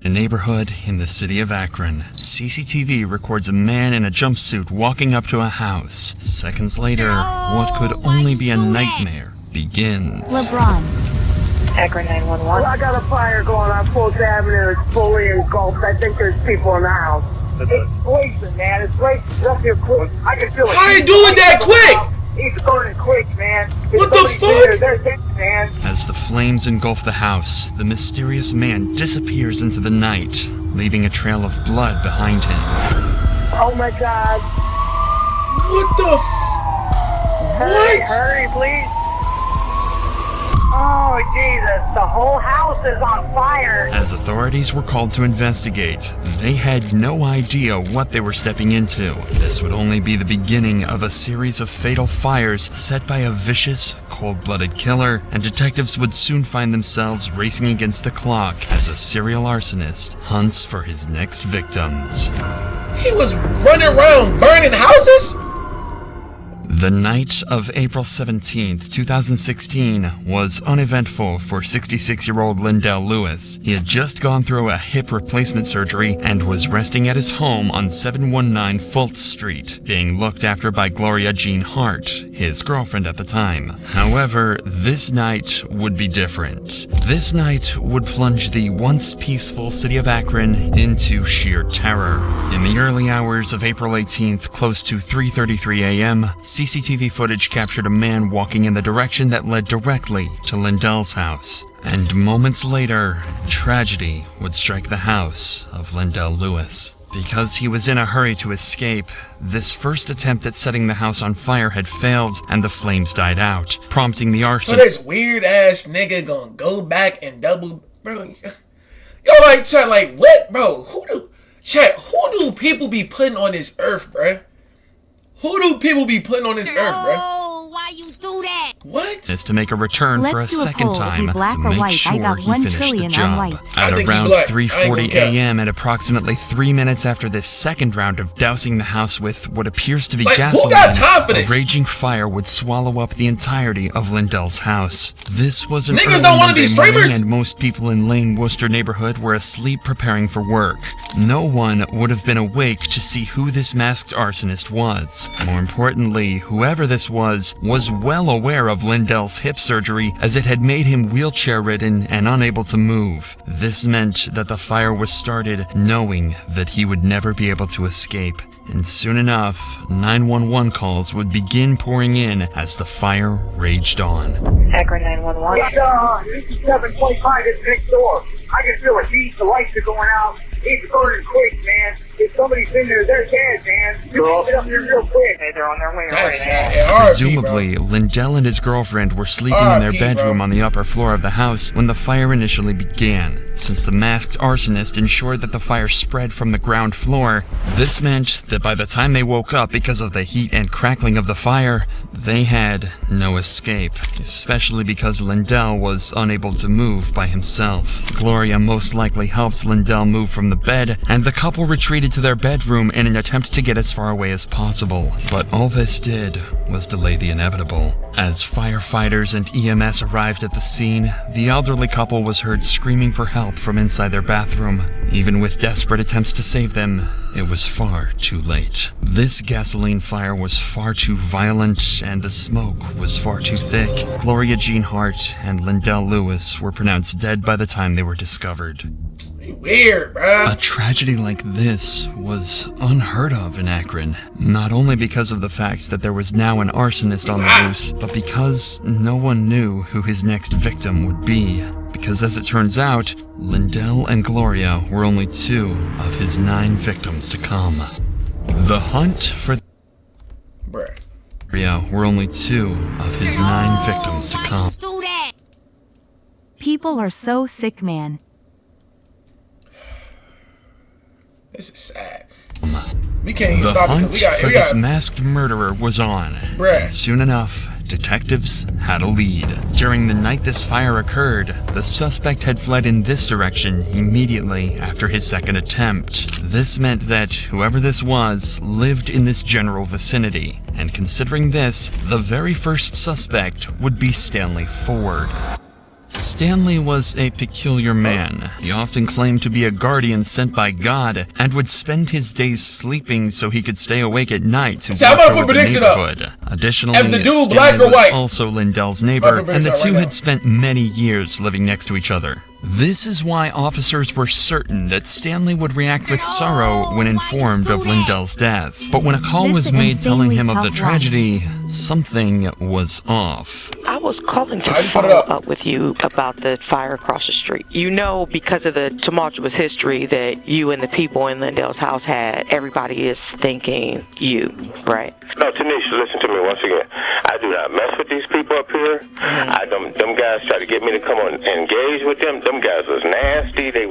A neighborhood in the city of Akron. CCTV records a man in a jumpsuit walking up to a house. Seconds later, what could only be a nightmare begins. LeBron. Akron 911. Well, I got a fire going on 4th Avenue. It's fully engulfed. I think there's people in the house. It's blazing, man. It's blazing. It's up here quick. I can feel it. How you doing that quick? He's burning quick, man. What the fuck? There's it, man. As the flames engulf the house, the mysterious man disappears into the night, leaving a trail of blood behind him. Oh my God. What the Hurry, What? hurry, please. Oh, Jesus. The whole house is on fire. As authorities were called to investigate, they had no idea what they were stepping into. This would only be the beginning of a series of fatal fires set by a vicious, cold-blooded killer, and detectives would soon find themselves racing against the clock as a serial arsonist hunts for his next victims. He was running around burning houses? The night of April 17th, 2016 was uneventful for 66-year-old Lindell Lewis. He had just gone through a hip replacement surgery and was resting at his home on 719 Fultz Street, being looked after by Gloria Jean Hart, his girlfriend at the time. However, this night would be different. This night would plunge the once peaceful city of Akron into sheer terror. In the early hours of April 18th, close to 3:33 a.m., CCTV footage captured a man walking in the direction that led directly to Lindell's house. And moments later, tragedy would strike the house of Lindell Lewis. Because he was in a hurry to escape, this first attempt at setting the house on fire had failed and the flames died out, prompting the arsonist. So this weird ass nigga gonna go back and double, bro. Yo, like, chat, like, what, bro? Who do people be putting on this earth, bro? Who do people be putting on this earth, bro? Oh, why you do that? What? Is to make a return for a Let's do a second poll. If time you black to or make white, I sure got he 1 finished the trillion on job. white. I At think he around black. I ain't 3:40 gonna cap. a.m. and approximately 3 minutes after this second round of dousing the house with what appears to be Like, who gasoline, got time for this? a raging fire would swallow up the entirety of Lindell's house. This was an Niggas early don't wanna be Monday morning, streamers? and most people in Lane Worcester neighborhood were asleep preparing for work. No one would have been awake to see who this masked arsonist was. More importantly, whoever this was well aware of Lindell's hip surgery, as it had made him wheelchair-ridden and unable to move. This meant that the fire was started knowing that he would never be able to escape. And soon enough, 911 calls would begin pouring in as the fire raged on. Akron 911. This is 725. It's next door. I can feel a heat. The lights are going out. It's burning quick, man. If somebody's in there, they're dead, man. You can get up here real quick. Hey, they're on their way That's right now. sad. Yeah, RIP, Presumably, Lindell and his girlfriend were sleeping in their RIP, bedroom bro. on the upper floor of the house when the fire initially began. Since the masked arsonist ensured that the fire spread from the ground floor, this meant that by the time they woke up because of the heat and crackling of the fire, they had no escape, especially because Lindell was unable to move by himself. Gloria most likely helped Lindell move from the bed, and the couple retreated to their bedroom in an attempt to get as far away as possible. But all this did was delay the inevitable. As firefighters and EMS arrived at the scene, the elderly couple was heard screaming for help from inside their bathroom. Even with desperate attempts to save them, it was far too late. This gasoline fire was far too violent, and the smoke was far too thick. Gloria Jean Hart and Lindell Lewis were pronounced dead by the time they were discovered. Weird, bro. A tragedy like this was unheard of in Akron, not only because of the fact that there was now an arsonist on the loose, but because no one knew who his next victim would be. Because as it turns out, Lindell and Gloria were only 2 of his 9 victims to come. The hunt for Bruh. Gloria were only 2 of his 9 victims to come. Do that. People are so sick, man. This is sad. We can't even The stop it. hunt We for got, this masked murderer was on. Bruh. And soon enough, detectives had a lead. During the night this fire occurred, the suspect had fled in this direction immediately after his second attempt. This meant that whoever this was lived in this general vicinity. And considering this, the very first suspect would be Stanley Ford. Stanley was a peculiar man. He often claimed to be a guardian sent by God and would spend his days sleeping so he could stay awake at night to I'm gonna watch put over the prediction up. neighborhood. Additionally, If the dude Stanley black or was white? also Lindell's I'm neighbor, gonna put and the prediction two right had now. spent many years living next to each other. This is why officers were certain that Stanley would react with sorrow when informed of Lindell's death. But when a call This was is made telling him of the insanely tough tragedy, something was off. I was calling I to just put it follow up. up with you about the fire across the street. You know, because of the tumultuous history that you and the people in Lindell's house had, everybody is thinking you, right? No, Tanisha, listen to me once again. I do not mess with these people up here. Them guys try to get me to come on and engage with them. Them guys was nasty. They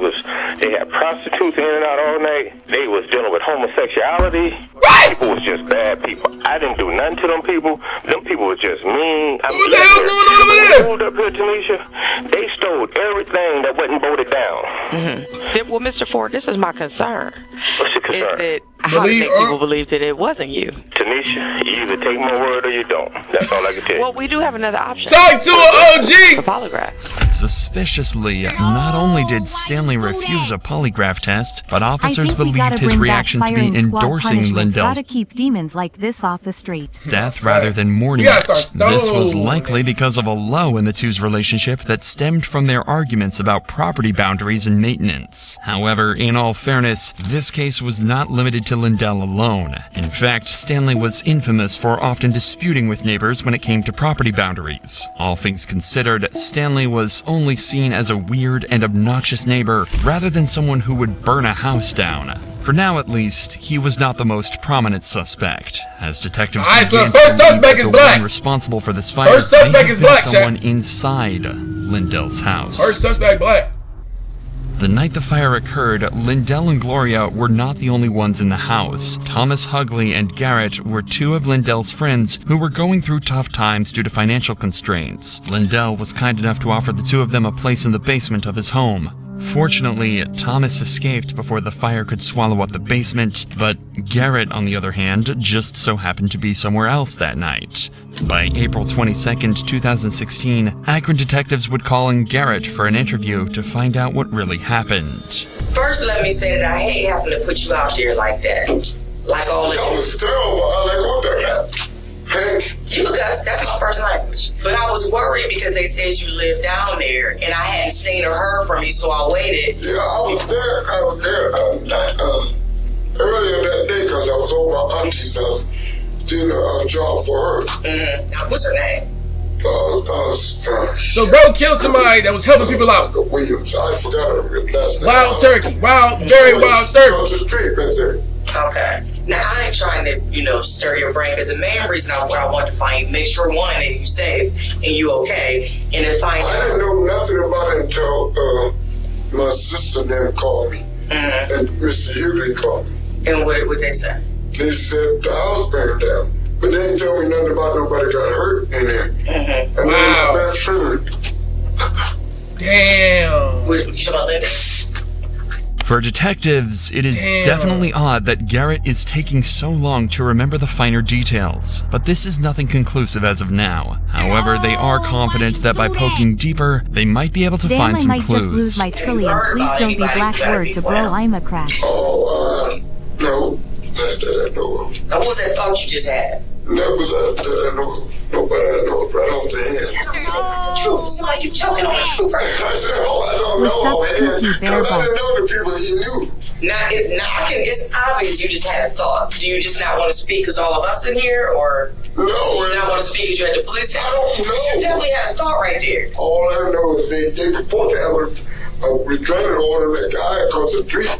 had prostitutes in and out all night. They was dealing with homosexuality. People was just bad people. I didn't do nothing to them people. Them people was just mean. What the hell's going on over there? Hold up here, Tanisha. They stole everything that wasn't voted down. Well, Mr. Ford, this is my concern. What's your Is concern? that how to Believe make her? people believe that it wasn't you? Tanisha, you either take my word or you don't. That's all I can tell you. Well, we do have another option. Talk to an The OG. polygraph. Suspiciously, not only did Stanley refuse a polygraph test, but I officers think we believed gotta his bring back reaction to be firing squad endorsing punishment. Lindell's Gotta keep demons like this off the street. death rather than mourning We gotta it. start This was stone. likely because of a lull in the two's relationship that stemmed from their arguments about property boundaries and maintenance. However, in all fairness, this case was not limited to Lindell alone. In fact, Stanley was infamous for often disputing with neighbors when it came to property boundaries. All things considered, Stanley was only seen as a weird and obnoxious neighbor rather than someone who would burn a house down. For now, at least, he was not the most prominent suspect, as detectives Alright, so the began to first believe suspect that is the black. one responsible for this fire First suspect may have is been black, Jack. someone inside Lindell's house. First suspect black. The night the fire occurred, Lindell and Gloria were not the only ones in the house. Thomas Hugley and Garrett were two of Lindell's friends who were going through tough times due to financial constraints. Lindell was kind enough to offer the two of them a place in the basement of his home. Fortunately, Thomas escaped before the fire could swallow up the basement, but Garrett, on the other hand, just so happened to be somewhere else that night. By April 22nd, 2016, Akron detectives would call in Garrett for an interview to find out what really happened. First, let me say that I hate having to put you out there like that. Like all of That was terrible. Like, what the hell? Heck, you guys, that's my first language. But I was worried because they said you lived down there and I hadn't seen or heard from you, so I waited. yeah, I was there earlier that day because I was over my auntie's house doing a job for her. Now, what's her name? So bro killed somebody that was helping people out. Williams. I forgot her last name. Wild turkey. Very wild turkey. Across the street, right there. Okay. Now, I ain't trying to, stir your brain, because the main reason I want to find you, make sure, one, that you safe and you okay, and to find I didn't know nothing about it until my sister then called me, and Mr. Hughley called me. And what would they say? They said the house burned down, but they didn't tell me nothing about nobody got hurt in there. And then my best friend. Damn. What you talking about, Linda? For detectives, it is definitely odd that Garrett is taking so long to remember the finer details, but this is nothing conclusive as of now. However, they are confident that by poking deeper, they might be able to Damn, find I some might just lose clues. my trillion. Please don't be black word to bro, I'm a crash. Oh, no, that I know of. Now, what was that thought you just had? That was that I know of. Nobody I know right off the hand. I don't say the truth. It seems like you're choking on the truth, right? I said, I don't know, man, because I didn't know the people he knew. It's obvious you just had a thought. Do you just not want to speak because all of us in here, or No, you not want to speak because you had the police? I don't know. You definitely had a thought right there. All I know is they purport to have a restraining order on that guy across the street.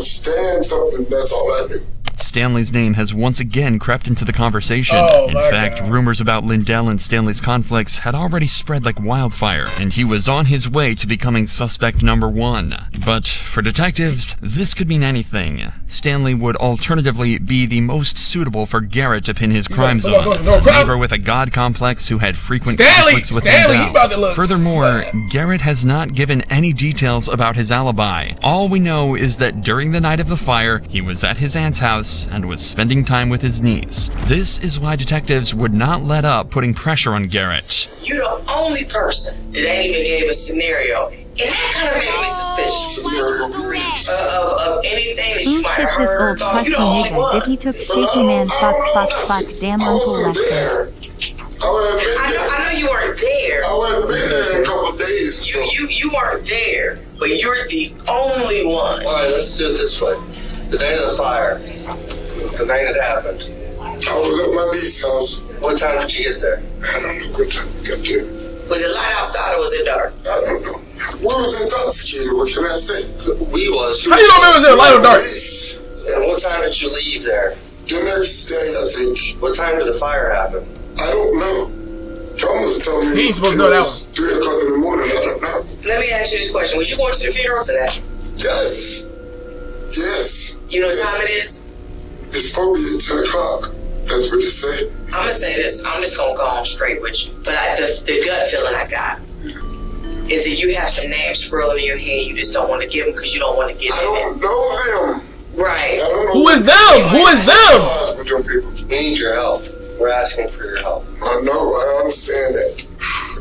Stand something, that's all I knew. Stanley's name has once again crept into the conversation. Oh, In my fact, God. rumors about Lindell and Stanley's conflicts had already spread like wildfire, and he was on his way to becoming suspect number one. But for detectives, this could mean anything. Stanley would alternatively be the most suitable for Garrett to pin his crimes someone on. goes to no A crime. neighbor with a god complex who had frequent Stanley! conflicts with Stanley, he Lindell. about to look Furthermore, fat. Garrett has not given any details about his alibi. All we know is that during the night of the fire, he was at his aunt's house house and was spending time with his niece. This is why detectives would not let up putting pressure on Garrett. You're the only person that ain't even gave a scenario. And that kind of made me suspicious of anything that you might have heard or thought. You're the only one. Did he took shaky man fuck damn Uncle Lester. I know you weren't there. I wasn't there in a couple of days. You weren't there, but you're the only one. All right, let's do it this way. The night of the fire, the night it happened. I was at my niece's house. What time did you get there? I don't know what time we got there. Was it light outside or was it dark? I don't know. We was intoxicated, what can I say? We was. How you don't remember it was in light or dark? And what time did you leave there? The next day, I think. What time did the fire happen? I don't know. Thomas told me he ain't supposed to know that one. 3 o'clock in the morning, I don't know. Let me ask you this question. Was you going to the funeral today? Yes. Yes. You know what time it is? It's supposed to be at 10 o'clock. That's what they say. I'm going to say this. I'm just going to go on straight with you. But the gut feeling I got is that you have some names swirling in your head. You just don't want to give them because you don't want to give them. I don't know them. Right. Who is them? Who is them? We need your help. We're asking for your help. I know. I understand that.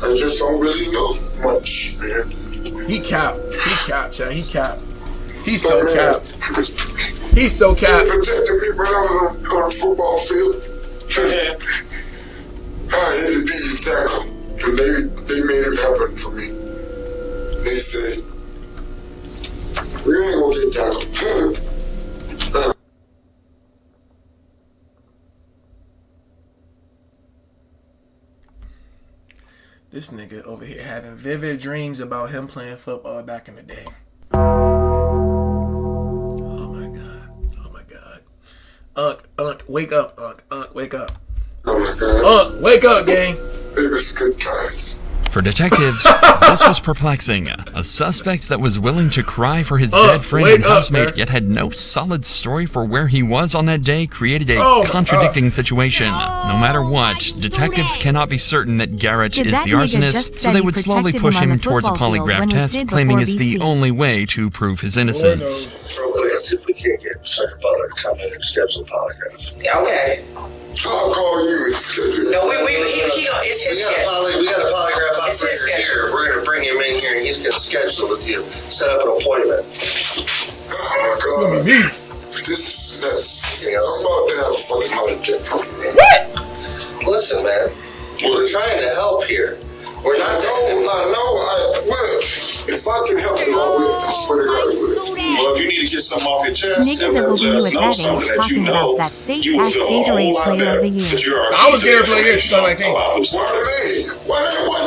I just don't really know much, man. He cap. He cap, Chad. He cap. He's so cap. He's so cap. They protected me when I was on the football field. I had to be the tackle. And they made it happen for me. They say, we ain't gonna get tackled. This nigga over here having vivid dreams about him playing football back in the day. Unc, wake up, Unc, wake up. Oh my God. Unc, wake up, gang. It was good times. For detectives, this was perplexing. A suspect that was willing to cry for his dead friend and housemate, yet had no solid story for where he was on that day, created a contradicting situation. No matter what, detectives cannot be certain that Garrett is the arsonist, so they would slowly push him towards a polygraph test, claiming it's the only way to prove his innocence. Let's see if we can get Sergeant Butler to come in and schedule a polygraph. Yeah, okay. I'll call you and schedule. No, it's his schedule. We got a polygraph operator here. We're going to bring him in here and he's going to schedule with you. Set up an appointment. Oh my God. This is nuts. I'm about to have a fucking heart attack from you, man. What? Listen, man. We're trying to help here. We're not. I will. If I can help you, I will. I swear to God, I will. Well, if you need to get something off your chest Niggas and that will let be us you know at something that that age you talking know, about that fake you will ass feel a whole Gatorade lot player better. of the year. I was Gator Player of the Year 2019. Why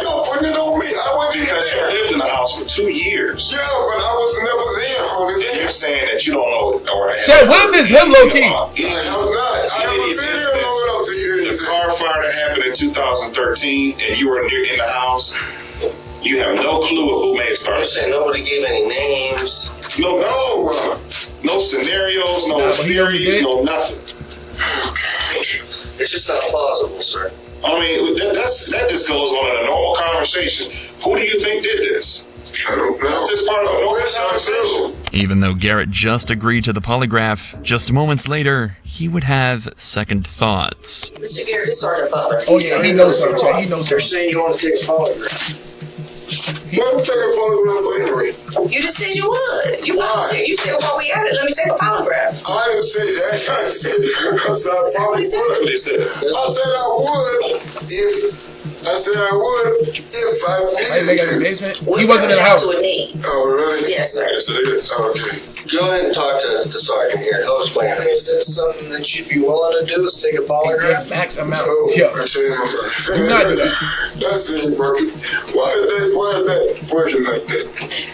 y'all putting it on me? I wasn't even because you there. lived in the house for 2 years. Yeah, but I was never there, homie. And you're saying that you don't know or Chad, what if it's him low key? I'm not. I haven't been here long enough to hear the this. car fire that happened in 2013 and you were in the house. You have no clue of who may have started. You're saying nobody gave any names. No scenarios, no theories, no nothing. It's just not plausible, sir. I mean, that just goes on in a normal conversation. Who do you think did this? I don't know. That's just part of the normal conversation. Even though Garrett just agreed to the polygraph, just moments later, he would have second thoughts. Mr. Garrett, this Sergeant Butler. Oh yeah, he knows something, Chad. He knows They're something. saying you want to take a polygraph. Let me take a polygraph anyway. You just said you would. You want to. You said, while we at it, let me take a polygraph. I didn't say that. I said I probably would. That's what he said. I said I would if I Hey, needed nigga in the to. basement. He wasn't in the house. To a need. Oh, really? Yes, sir. Yes, it is. Okay. Go ahead and talk to the sergeant here. He'll explain it. Is this something that you'd be willing to do? Is take a polygraph? Max amount. No, Yo, I said, do not do that. That ain't working. Why is that working like that?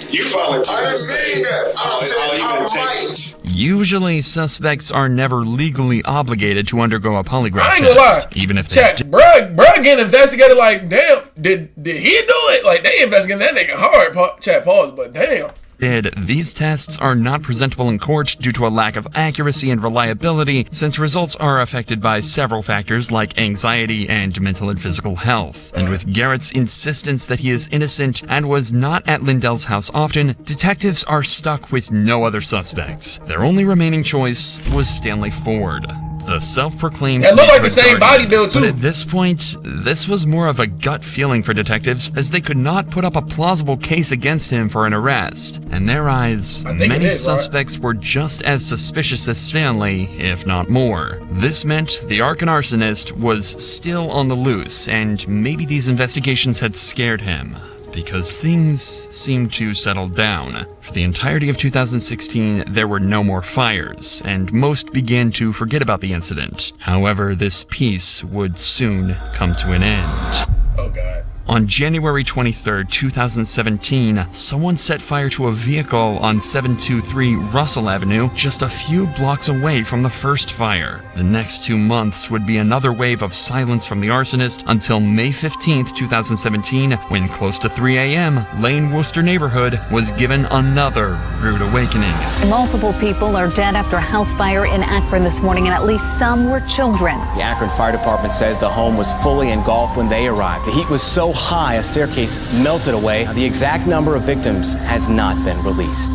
You finally told I us didn't mean that. I said I might. Usually, suspects are never legally obligated to undergo a polygraph I ain't gonna lie. test, even if they Chat, bruh getting investigated like, damn, did he do it? Like, they investigating that nigga hard, chat, pause, but damn. These tests are not presentable in court due to a lack of accuracy and reliability, since results are affected by several factors like anxiety and mental and physical health. And with Garrett's insistence that he is innocent and was not at Lindell's house often, detectives are stuck with no other suspects. Their only remaining choice was Stanley Ford, the self-proclaimed... That looked like the same body build too. But at this point, this was more of a gut feeling for detectives, as they could not put up a plausible case against him for an arrest. In their eyes, many suspects were just as suspicious as Stanley, if not more. This meant the Arkan arsonist was still on the loose, and maybe these investigations had scared him, because things seemed to settle down. For the entirety of 2016, there were no more fires, and most began to forget about the incident. However, this peace would soon come to an end. Oh God. On January 23, 2017, someone set fire to a vehicle on 723 Russell Avenue, just a few blocks away from the first fire. The next 2 months would be another wave of silence from the arsonist until May 15, 2017, when close to 3 a.m., Lane Worcester neighborhood was given another rude awakening. Multiple people are dead after a house fire in Akron this morning, and at least some were children. The Akron Fire Department says the home was fully engulfed when they arrived. The heat was so high, a staircase melted away. The exact number of victims has not been released.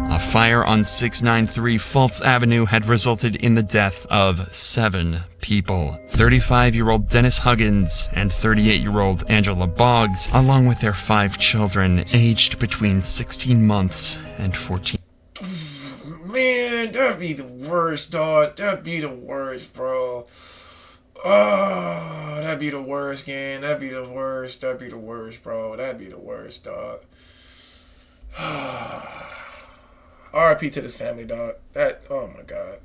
A fire on 693 Fultz Avenue had resulted in the death of 7 people. 35-year-old Dennis Huggins and 38-year-old Angela Boggs, along with their 5 children, aged between 16 months and 14. Man, that'd be the worst, dog. That'd be the worst, bro. Oh, that'd be the worst, gang. That'd be the worst. That'd be the worst, bro. That'd be the worst, dog. RIP to this family, dog. Oh my God.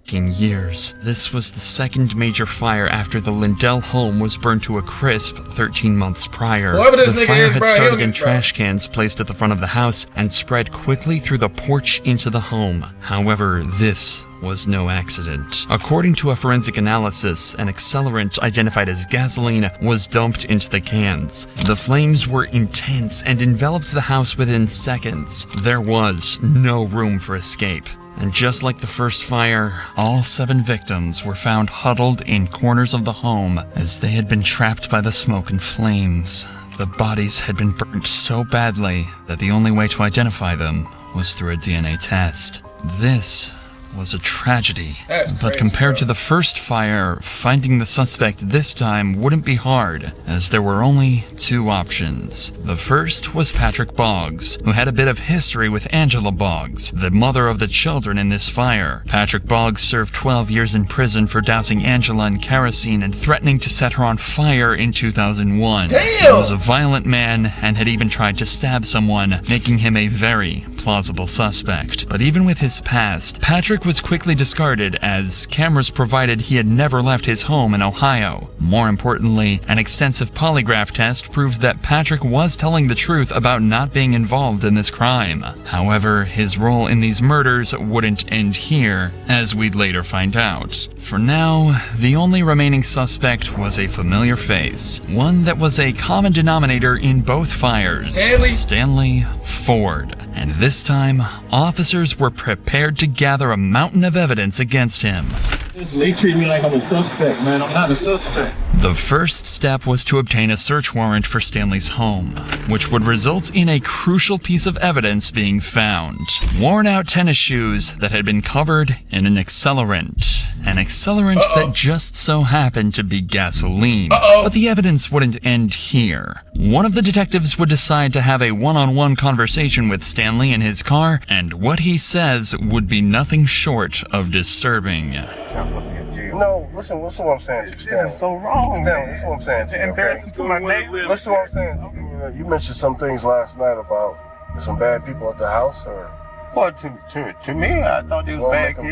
Years. This was the second major fire after the Lindell home was burned to a crisp 13 months prior. The fire had started in trash cans placed at the front of the house and spread quickly through the porch into the home. However, this was no accident. According to a forensic analysis, an accelerant identified as gasoline was dumped into the cans. The flames were intense and enveloped the house within seconds. There was no room for escape. And just like the first fire, all 7 victims were found huddled in corners of the home as they had been trapped by the smoke and flames. The bodies had been burnt so badly that the only way to identify them was through a DNA test. This was a tragedy. But compared to the first fire, finding the suspect this time wouldn't be hard, as there were only 2 options. The first was Patrick Boggs, who had a bit of history with Angela Boggs, the mother of the children in this fire. Patrick Boggs served 12 years in prison for dousing Angela in kerosene and threatening to set her on fire in 2001. He was a violent man and had even tried to stab someone, making him a very plausible suspect. But even with his past, Patrick was quickly discarded as cameras provided he had never left his home in Ohio. More importantly, an extensive polygraph test proved that Patrick was telling the truth about not being involved in this crime. However, his role in these murders wouldn't end here, as we'd later find out. For now, the only remaining suspect was a familiar face, one that was a common denominator in both fires: Stanley Ford. And this time, officers were prepared to gather a mountain of evidence against him. They treat me like I'm a suspect, man. I'm not a suspect. The first step was to obtain a search warrant for Stanley's home, which would result in a crucial piece of evidence being found: worn-out tennis shoes that had been covered in an accelerant. An accelerant that just so happened to be gasoline. But the evidence wouldn't end here. One of the detectives would decide to have a one-on-one conversation with Stanley in his car, and what he says would be nothing short of disturbing. No, listen what I'm saying to you, Stanley. This is so wrong, Stanley, listen what I'm saying to you. Embarrassing to my neighbor. Listen what I'm saying. You mentioned some things last night about some bad people at the house, or... Well, to me, I thought they was bad kids.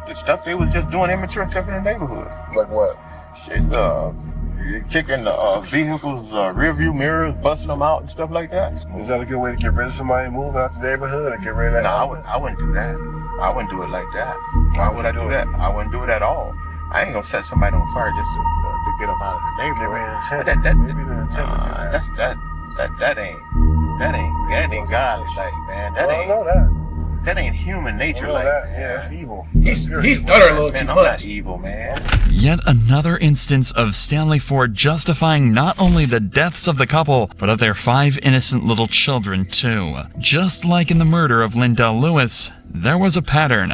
The stuff they was just doing immature stuff in the neighborhood. Like what? Shit, kicking vehicles, rear view mirrors, busting them out and stuff like that. Is that a good way to get rid of somebody moving out the neighborhood or get rid of that? No, I wouldn't do that. I wouldn't do it like that. Why would I do that? I wouldn't do it at all. I ain't gonna set somebody on fire just to get them out of the neighborhood. That ain't That ain't godly, like, man. That ain't. I know that. That ain't human nature, like that. Yeah, it's evil. He's stuttering a little too I'm much. not evil, man. Yet another instance of Stanley Ford justifying not only the deaths of the couple, but of their 5 innocent little children too. Just like in the murder of Lindell Lewis, there was a pattern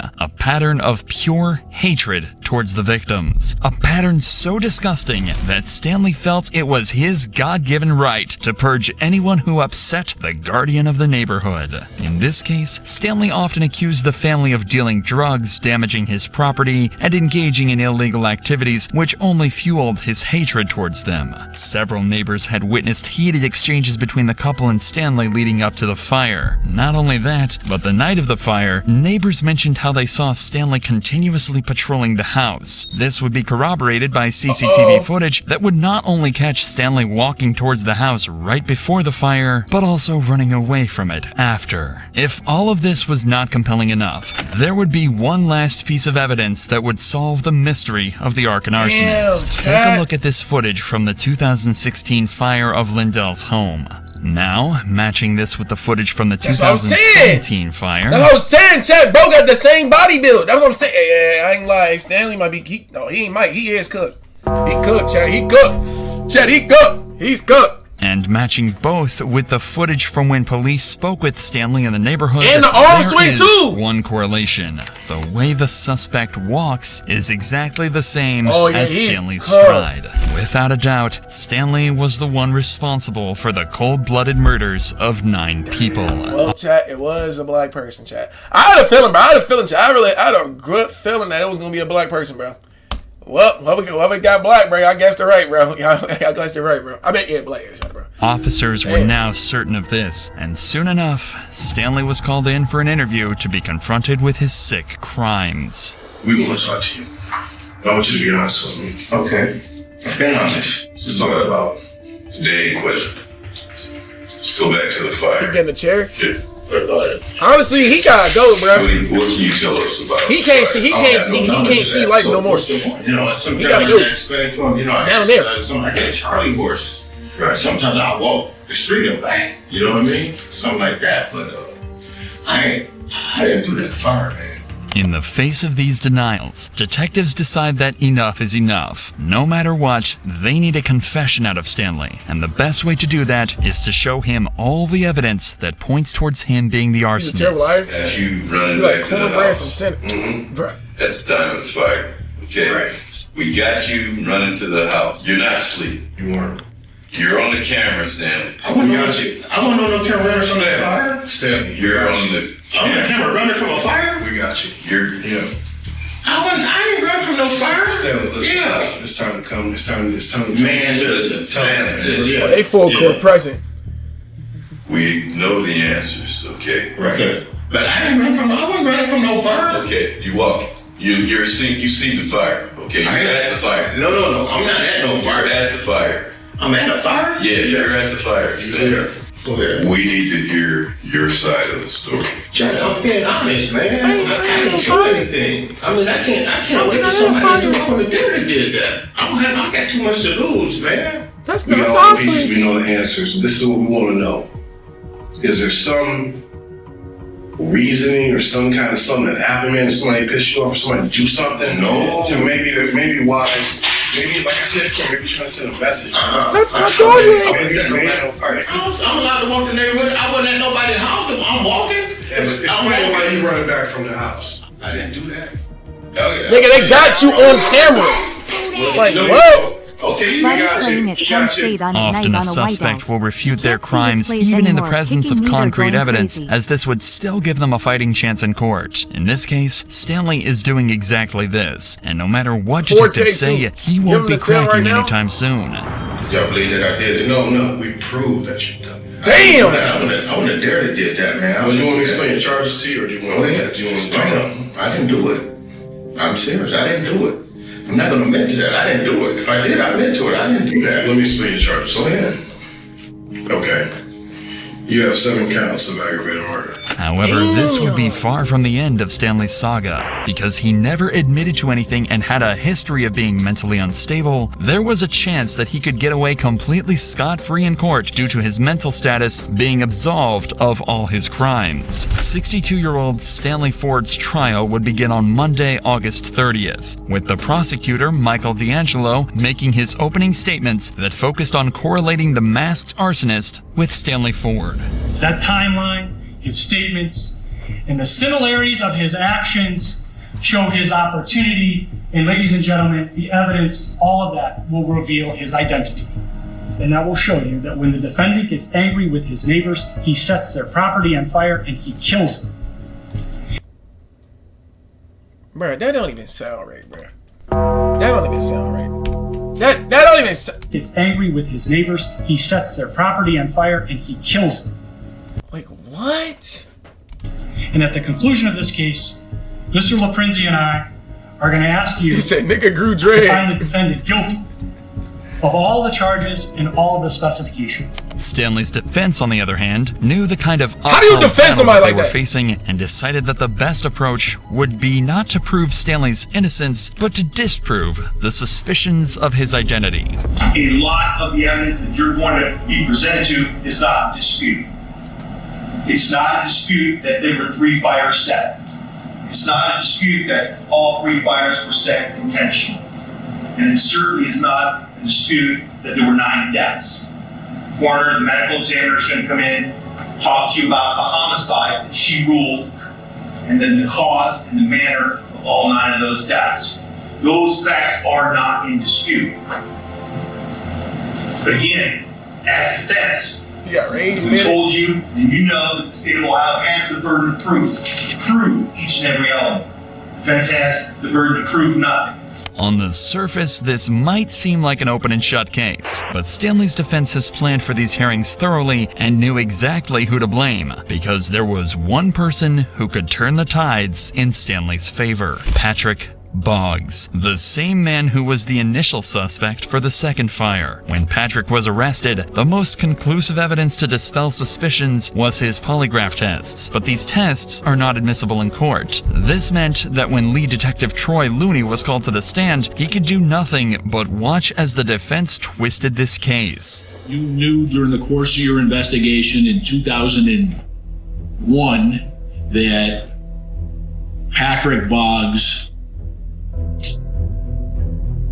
of pure hatred towards the victims. A pattern so disgusting that Stanley felt it was his God-given right to purge anyone who upset the guardian of the neighborhood. In this case, Stanley often accused the family of dealing drugs, damaging his property, and engaging in illegal activities which only fueled his hatred towards them. Several neighbors had witnessed heated exchanges between the couple and Stanley leading up to the fire. Not only that, but the night of the fire, neighbors mentioned how they saw Stanley continuously patrolling the house. This would be corroborated by CCTV footage that would not only catch Stanley walking towards the house right before the fire, but also running away from it after. If all of this was not compelling enough, there would be one last piece of evidence that would solve the mystery of the Arkan arsonist. Take a look at this footage from the 2016 fire of Lindell's home. Now, matching this with the footage from the 2017 fire. That's what I was saying, Chad. Bro got the same body build. That's what I'm saying. Hey, I ain't lying. Stanley might be. He ain't Mike. He is cooked. He cooked, Chad. He cooked. Chad, he cooked. He's cooked. And matching both with the footage from when police spoke with Stanley in the neighborhood. And the arm swing too! One correlation. The way the suspect walks is exactly the same as Stanley's stride. Without a doubt, Stanley was the one responsible for the cold-blooded murders of 9 people. Well, chat, it was a black person, chat. I had a feeling, bro. I had a good feeling that it was gonna be a black person, bro. Well, whoever got black, bro, I guessed it right, bro. I guessed it right, bro. I bet yeah, black, bro. Officers were now certain of this, and soon enough, Stanley was called in for an interview to be confronted with his sick crimes. We want to talk to you. I want you to be honest with me. Okay. I've been honest. Let's talk about the day in question. Let's go back to the fire. He get in the chair? Yeah. What about it? Honestly, he gotta go, bro. What can you tell us about He can't see. He can't see life no more. You know, He gotta go. Explain to him. You know, Down there. I get Charlie horses. Right. Sometimes I walk the street and back. You know what I mean? Something like that. But I didn't do that fire, man. In the face of these denials, detectives decide that enough is enough. No matter what, they need a confession out of Stanley, and the best way to do that is to show him all the evidence that points towards him being the arsonist. As you running back to the house. At the time of the fire. Okay. Right. We got you running to the house. You're not asleep. You weren't. You're on the camera, Stanley. I want no camera running from the fire. Stanley, you're on the camera running from a fire? We got you. I didn't run from no fire. Stanley, listen. Yeah. It's time to come. It's time to man, listen. They full court present. We know the answers, okay? Right. Okay. But I wasn't running from no fire. Okay, you walk. You see the fire. Okay, you're at the fire. No. I'm not at no fire. You're at the fire. I'm at the fire? Yeah, you're at the fire. Stay there. Go ahead. We need to hear your side of the story. Johnny, I'm being honest, man. I didn't do anything. I mean, I can't wait for somebody to know the dude did that. I got too much to lose, man. That's we not got all the pieces, we know the answers. This is what we want to know. Is there some reasoning or some kind of something that happened, man? Did somebody piss you off or somebody do something? No. To maybe why. Maybe, like I said, maybe trying to send a message. That's not going I'm allowed to walk the neighborhood. I wasn't at nobody's house. I'm walking. Explain why you running back from the house. I didn't do that. Nigga, they got you on camera. Like, what? Okay, you got you. Often a suspect will refute their crimes even in the presence of concrete evidence, as this would still give them a fighting chance in court. In this case, Stanley is doing exactly this, and no matter what detectives say, he won't be cracking anytime soon. Y'all believe that I did it? No, we proved that you done it. Damn! I wouldn't dare to did that, man. Do you want me to explain your charges to you, or do you want to explain them? I didn't do it. I'm serious, I didn't do it. I'm not going to admit to that. I didn't do it. If I did, I admit to it. I didn't do that. Let me explain your charges. Go ahead. Okay. You have 7 counts of aggravated murder. However, this would be far from the end of Stanley's saga. Because he never admitted to anything and had a history of being mentally unstable, there was a chance that he could get away completely scot-free in court due to his mental status being absolved of all his crimes. 62-year-old Stanley Ford's trial would begin on Monday, August 30th, with the prosecutor, Michael D'Angelo, making his opening statements that focused on correlating the masked arsonist with Stanley Ford. That timeline, his statements, and the similarities of his actions show his opportunity. And ladies and gentlemen, the evidence, all of that will reveal his identity. And that will show you that when the defendant gets angry with his neighbors, he sets their property on fire and he kills them. Bruh, that don't even sound right, bruh. That don't even sound right. That don't even sound... Gets angry with his neighbors, he sets their property on fire and he kills them. Like, what? And at the conclusion of this case, Mr. LaPrinzi and I are going to ask you He said, nigga grew to find dreads. the defendant guilty of all the charges and all of the specifications. Stanley's defense, on the other hand, knew the kind of How do you uphill defend battle somebody that they like were that? facing and decided that the best approach would be not to prove Stanley's innocence, but to disprove the suspicions of his identity. A lot of the evidence that you're going to be presented to is not a dispute. It's not a dispute that there were 3 fires set. It's not a dispute that all 3 fires were set intentionally. And it certainly is not a dispute that there were 9 deaths. The coroner, the medical examiner is going to come in, talk to you about the homicides that she ruled, and then the cause and the manner of all 9 of those deaths. Those facts are not in dispute. But again, as defense, You got raised, we man. told you, and you know that the state of Ohio has the burden of proof to prove each and every element. Defense has the burden to prove nothing. On the surface, this might seem like an open and shut case, but Stanley's defense has planned for these hearings thoroughly and knew exactly who to blame, because there was one person who could turn the tides in Stanley's favor: Patrick Boggs, the same man who was the initial suspect for the second fire. When Patrick was arrested, the most conclusive evidence to dispel suspicions was his polygraph tests, but these tests are not admissible in court. This meant that when lead detective Troy Looney was called to the stand, he could do nothing but watch as the defense twisted this case. You knew during the course of your investigation in 2001 that Patrick Boggs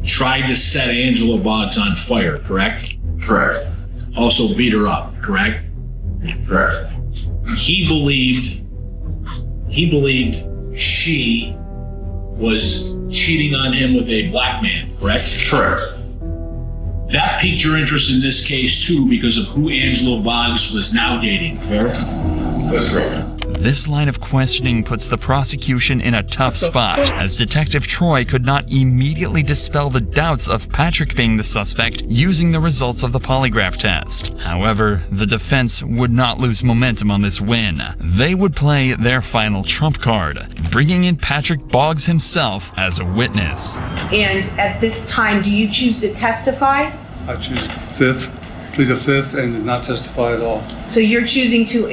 tried to set Angela Boggs on fire, correct? Correct. Also beat her up, correct? Correct. He believed she was cheating on him with a black man, correct? Correct. That piqued your interest in this case too because of who Angela Boggs was now dating, fair? That's correct. This line of questioning puts the prosecution in a tough spot, as Detective Troy could not immediately dispel the doubts of Patrick being the suspect using the results of the polygraph test. However, the defense would not lose momentum on this win. They would play their final trump card, bringing in Patrick Boggs himself as a witness. And at this time, do you choose to testify? I choose plead the fifth, and not testify at all. So you're choosing to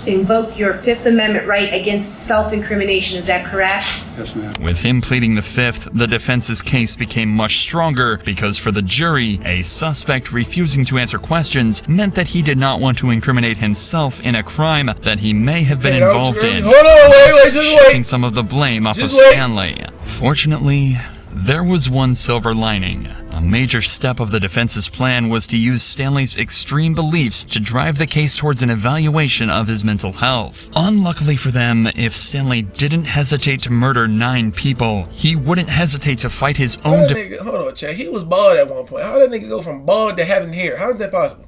invoke your Fifth Amendment right against self-incrimination, is that correct? Yes, ma'am. With him pleading the fifth, the defense's case became much stronger because for the jury, a suspect refusing to answer questions meant that he did not want to incriminate himself in a crime that he may have been involved in. Hold on, wait, just wait. Shifting some of the blame off of Stanley. Fortunately, there was one silver lining. A major step of the defense's plan was to use Stanley's extreme beliefs to drive the case towards an evaluation of his mental health. Unluckily for them, if Stanley didn't hesitate to murder 9 people, he wouldn't hesitate to fight his own Hold on, Chad. He was bald at one point. How did that nigga go from bald to having hair? How is that possible?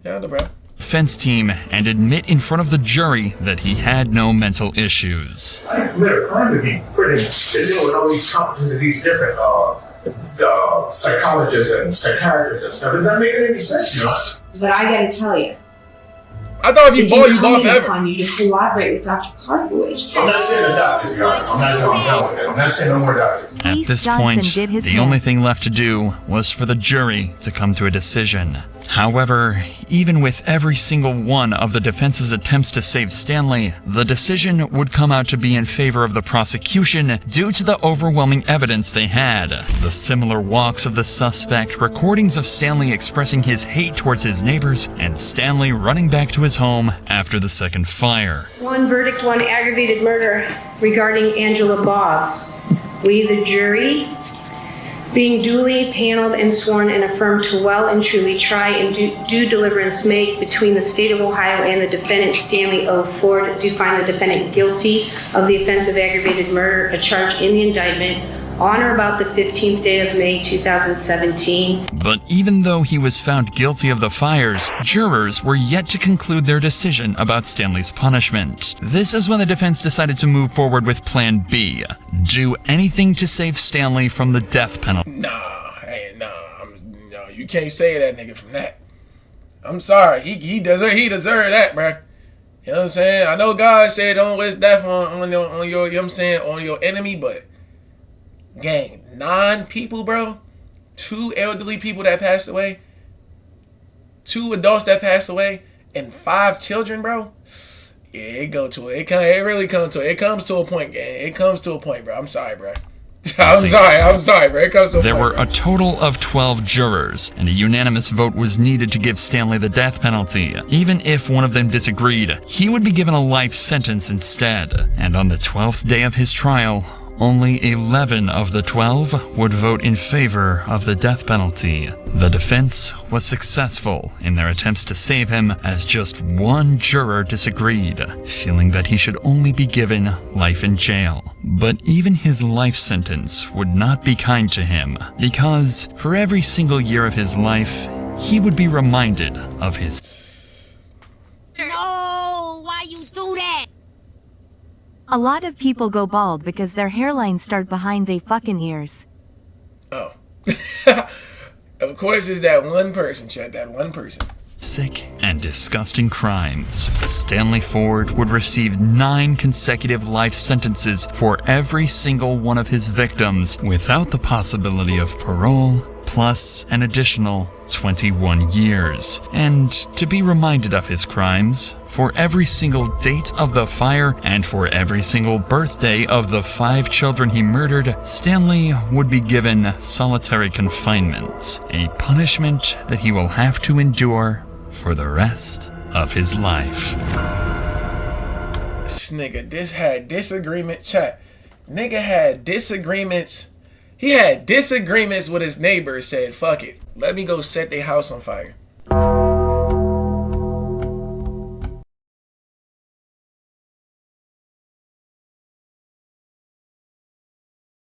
Yeah, no, bro. defense team and admit in front of the jury that he had no mental issues. I didn't commit a crime to be put in to deal with all these competence of these different psychologists and psychiatrists and stuff. Does that make any sense, you know? But I gotta tell you, I thought if you bald, you bald incumbent forever. upon you to collaborate with Dr. Cartledge. I'm not saying a doctor, Your Honor. I'm done with it. I'm not saying no more doctor. At this Johnson point, did his the bit. only thing left to do was for the jury to come to a decision. However, even with every single one of the defense's attempts to save Stanley, the decision would come out to be in favor of the prosecution due to the overwhelming evidence they had. The similar walks of the suspect, recordings of Stanley expressing his hate towards his neighbors, and Stanley running back to his home after the second fire. One verdict, one aggravated murder regarding Angela Boggs. We, the jury, being duly paneled and sworn and affirmed to well and truly try and do deliverance make between the state of Ohio and the defendant Stanley O. Ford, do find the defendant guilty of the offense of aggravated murder, a charge in the indictment, on or about the 15th day of May 2017. But even though he was found guilty of the fires, jurors were yet to conclude their decision about Stanley's punishment. This is when the defense decided to move forward with Plan B. Do anything to save Stanley from the death penalty. No, you can't say that nigga from that. I'm sorry, he deserve that, bruh. You know what I'm saying? I know God said don't wish death on your you know what I'm saying, on your enemy, but gang, 9 people, bro. 2 elderly people that passed away, 2 adults that passed away, and 5 children, bro. Yeah, it really comes to it. It comes to a point, gang. It comes to a point, bro. I'm sorry, bro. I'm sorry, bro. It comes to a point. There were a total of 12 jurors, and a unanimous vote was needed to give Stanley the death penalty. Even if one of them disagreed, he would be given a life sentence instead. And on the 12th day of his trial, only 11 of the 12 would vote in favor of the death penalty. The defense was successful in their attempts to save him, as just 1 juror disagreed, feeling that he should only be given life in jail. But even his life sentence would not be kind to him, because for every single year of his life, he would be reminded of his... No, why you do that? A lot of people go bald because their hairlines start behind they fucking ears. Oh. Of course it's that one person, Chad, that one person. Sick and disgusting crimes. Stanley Ford would receive 9 consecutive life sentences for every single one of his victims, without the possibility of parole, plus an additional 21 years. And to be reminded of his crimes, for every single date of the fire and for every single birthday of the 5 children he murdered, Stanley would be given solitary confinement, a punishment that he will have to endure for the rest of his life. This nigga had disagreement, chat. Nigga had disagreements. He had disagreements with his neighbors, said, fuck it, let me go set their house on fire.